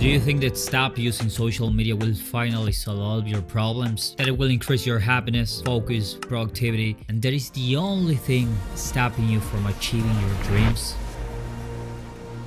Do you think that stop using social media will finally solve all your problems? That it will increase your happiness, focus, productivity, and that is the only thing stopping you from achieving your dreams?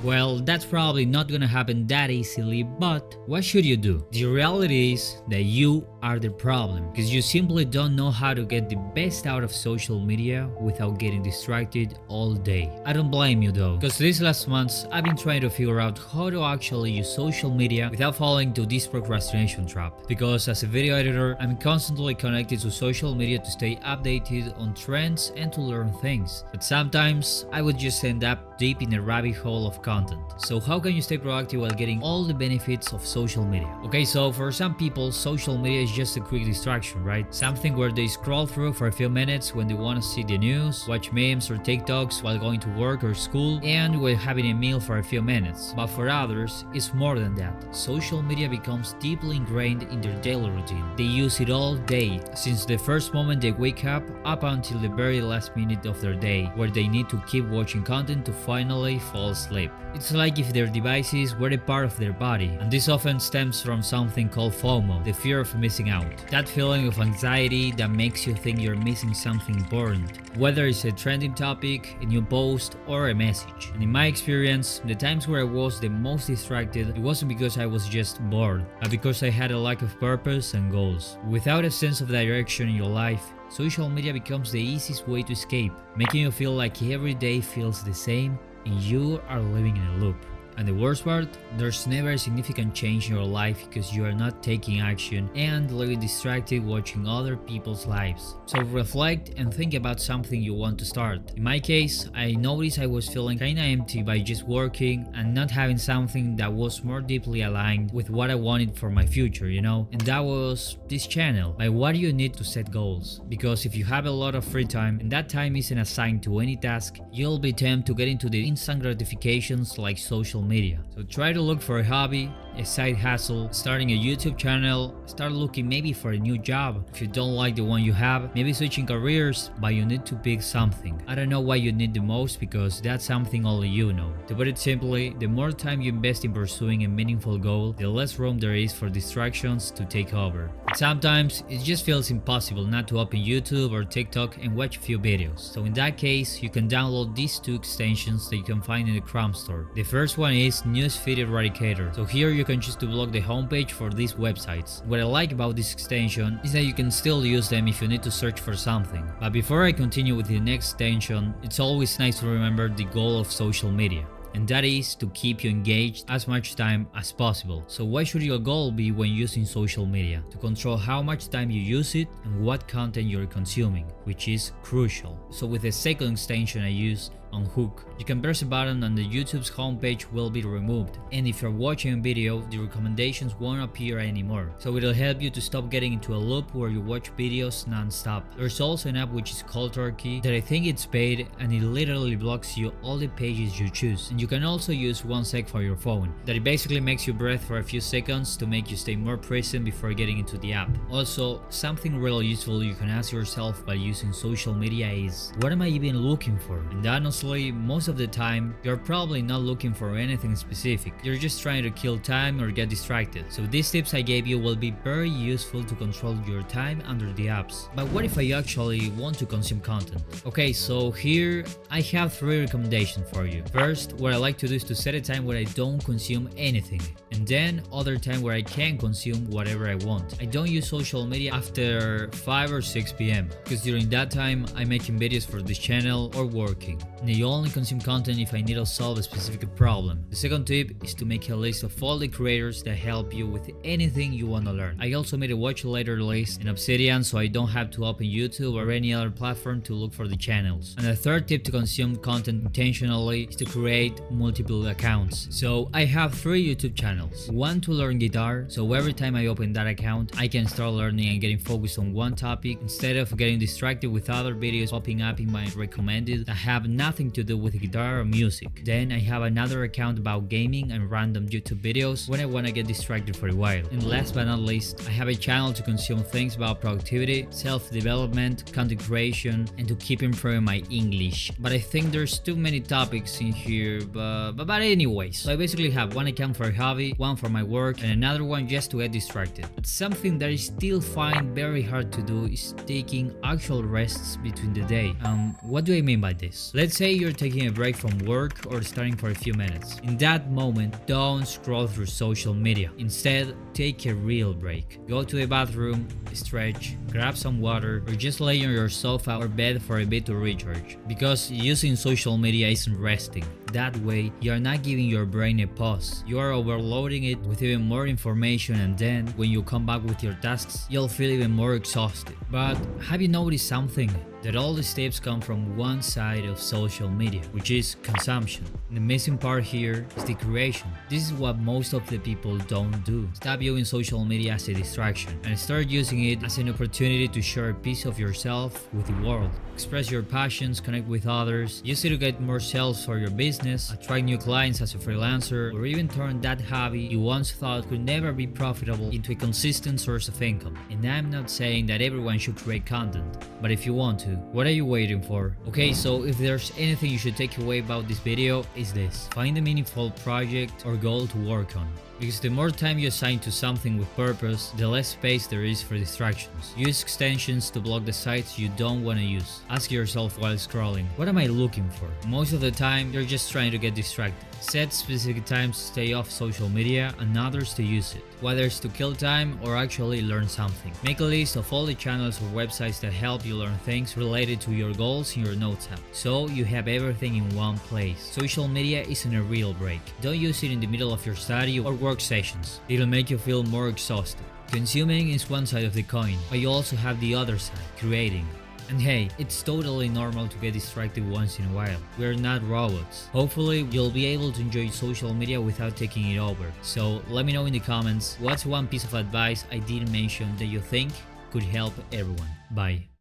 Well, that's probably not gonna happen that easily, but what should you do? The reality is that you are the problem, because you simply don't know how to get the best out of social media without getting distracted all day. I don't blame you though, because these last months I've been trying to figure out how to actually use social media without falling into this procrastination trap. Because as a video editor, I'm constantly connected to social media to stay updated on trends and to learn things. But sometimes I would just end up deep in a rabbit hole of content. So how can you stay productive while getting all the benefits of social media? Okay, so for some people, social media is just a quick distraction, right? Something where they scroll through for a few minutes when they want to see the news, watch memes or TikToks while going to work or school, and while having a meal for a few minutes. But for others, it's more than that. Social media becomes deeply ingrained in their daily routine. They use it all day, since the first moment they wake up until the very last minute of their day, where they need to keep watching content to finally fall asleep. It's like if their devices were a part of their body, and this often stems from something called FOMO, the fear of missing out. That feeling of anxiety that makes you think you're missing something important, whether it's a trending topic, a new post, or a message. And in my experience, the times where I was the most distracted, it wasn't because I was just bored, but because I had a lack of purpose and goals. Without a sense of direction in your life, social media becomes the easiest way to escape, making you feel like every day feels the same and you are living in a loop. And the worst part, there's never a significant change in your life because you are not taking action and living distracted watching other people's lives. So reflect and think about something you want to start. In my case, I noticed I was feeling kinda empty by just working and not having something that was more deeply aligned with what I wanted for my future, you know? And that was this channel. Like, what do you need to set goals? Because if you have a lot of free time and that time isn't assigned to any task, you'll be tempted to get into the instant gratifications like social media. So try to look for a hobby, a side hustle, starting a YouTube channel, start looking maybe for a new job. If you don't like the one you have, maybe switching careers, but you need to pick something. I don't know what you need the most because that's something only you know. To put it simply, the more time you invest in pursuing a meaningful goal, the less room there is for distractions to take over. But sometimes it just feels impossible not to open YouTube or TikTok and watch a few videos. So in that case, you can download these two extensions that you can find in the Chrome store. The first one is Newsfeed Eradicator. So here you can choose to block the homepage for these websites. What I like about this extension is that you can still use them if you need to search for something. But before I continue with the next extension, it's always nice to remember the goal of social media. And that is to keep you engaged as much time as possible. So what should your goal be when using social media? To control how much time you use it and what content you're consuming, which is crucial. So with the second extension I use, on Hook, you can press a button and the YouTube's homepage will be removed, and if you're watching a video, the recommendations won't appear anymore, so it'll help you to stop getting into a loop where you watch videos non-stop. There's also an app which is called Turkey that I think it's paid, and it literally blocks you all the pages you choose. And you can also use 1sec for your phone, that it basically makes you breathe for a few seconds to make you stay more present before getting into the app. Also, something really useful you can ask yourself by using social media is, what am I even looking for? And honestly, most of the time, you're probably not looking for anything specific. You're just trying to kill time or get distracted. So these tips I gave you will be very useful to control your time under the apps. But what if I actually want to consume content? Okay, so here I have 3 recommendations for you. First, what I like to do is to set a time where I don't consume anything. And then other time where I can consume whatever I want. I don't use social media after 5 or 6 p.m. because during that time I'm making videos for this channel or working. And I only consume content if I need to solve a specific problem. The second tip is to make a list of all the creators that help you with anything you want to learn. I also made a watch later list in Obsidian so I don't have to open YouTube or any other platform to look for the channels. And the third tip to consume content intentionally is to create multiple accounts. So I have 3 YouTube channels. One to learn guitar, so every time I open that account I can start learning and getting focused on one topic instead of getting distracted with other videos popping up in my recommended that have nothing to do with guitar or music. Then I have another account about gaming and random YouTube videos when I want to get distracted for a while. And last but not least, I have a channel to consume things about productivity, self-development, content creation, and to keep improving my English. But I think there's too many topics in here, but anyways. So I basically have one account for hobby, one for my work, and another one just to get distracted. But something that I still find very hard to do is taking actual rests between the day. What do I mean by this? Let's say you're taking a break from work or studying for a few minutes. In that moment, don't scroll through social media. Instead, take a real break. Go to the bathroom, stretch, grab some water, or just lay on your sofa or bed for a bit to recharge. Because using social media isn't resting. That way, you are not giving your brain a pause. You are overloading it with even more information, and then when you come back with your tasks, you'll feel even more exhausted. But have you noticed something? That all the steps come from one side of social media, which is consumption. And the missing part here is the creation. This is what most of the people don't do. Stop viewing social media as a distraction and start using it as an opportunity to share a piece of yourself with the world. Express your passions, connect with others, use it to get more sales for your business, attract new clients as a freelancer, or even turn that hobby you once thought could never be profitable into a consistent source of income. And I'm not saying that everyone should create content, but if you want to, what are you waiting for? Okay, so if there's anything you should take away about this video, is this: find a meaningful project or goal to work on. Because the more time you assign to something with purpose, the less space there is for distractions. Use extensions to block the sites you don't want to use. Ask yourself while scrolling, what am I looking for? Most of the time, you're just trying to get distracted. Set specific times to stay off social media and others to use it, whether it's to kill time or actually learn something. Make a list of all the channels or websites that help you learn things related to your goals in your notes app, so you have everything in one place. Social media isn't a real break. Don't use it in the middle of your study or work sessions. It'll make you feel more exhausted. Consuming is one side of the coin, but you also have the other side, creating. And hey, it's totally normal to get distracted once in a while. We're not robots. Hopefully, you'll be able to enjoy social media without taking it over. So let me know in the comments, what's one piece of advice I didn't mention that you think could help everyone. Bye.